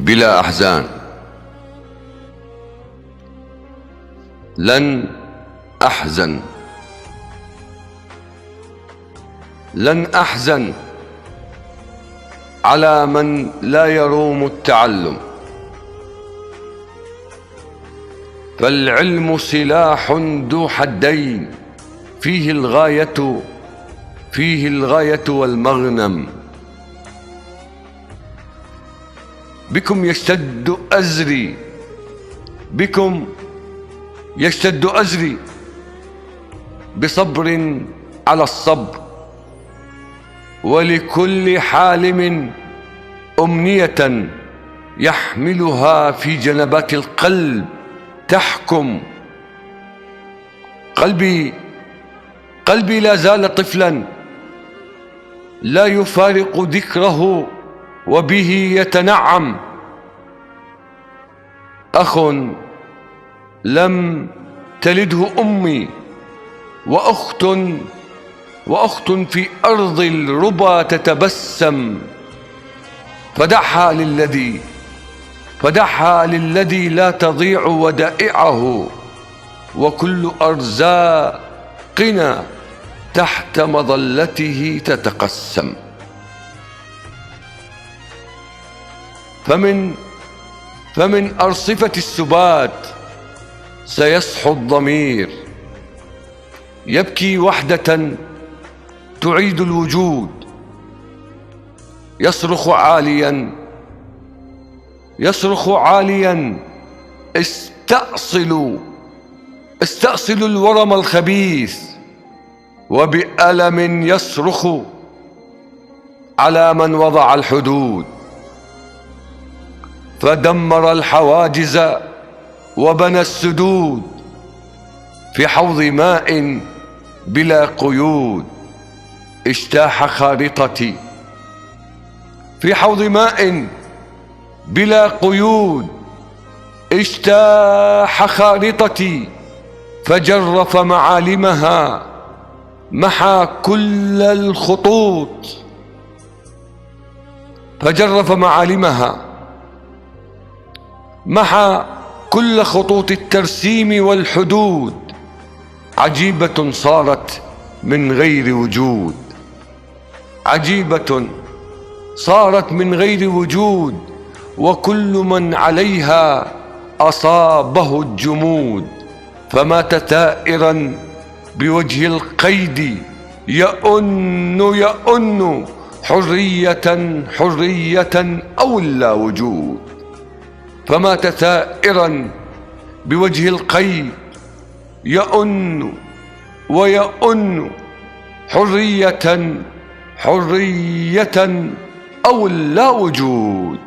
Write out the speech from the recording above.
بلا أحزان. لن أحزن، لن أحزن على من لا يروم التعلم، فالعلم سلاح ذو حدين، فيه الغاية والمغنم. بكم يشتد أزري، بكم يشتد أزري بصبر على الصبر، ولكل حالم أمنية يحملها في جنبات القلب تحكم. قلبي لا زال طفلا لا يفارق ذكره وبه يتنعم. أخ لم تلده أمي، وأخت في أرض الربا تتبسم. فدعها للذي لا تضيع ودائعه، وكل أرزاقنا تحت مظلته تتقسم. فمن أرصفة السبات سيصحو الضمير، يبكي وحدة تعيد الوجود، يصرخ عاليا استأصلوا الورم الخبيث، وبألم يصرخ على من وضع الحدود، فدمر الحواجز وبنى السدود في حوض ماء بلا قيود. اجتاح خارطتي في حوض ماء بلا قيود، اجتاح خارطتي فجرف معالمها، محى كل الخطوط، فجرف معالمها، محى كل خطوط الترسيم والحدود. عجيبة صارت من غير وجود، عجيبة صارت من غير وجود، وكل من عليها أصابه الجمود. فمات ثائرا بوجه القيد، يئن حرية أو اللا وجود. فمات ثائرا بوجه القيد، يئن حرية أو اللا وجود.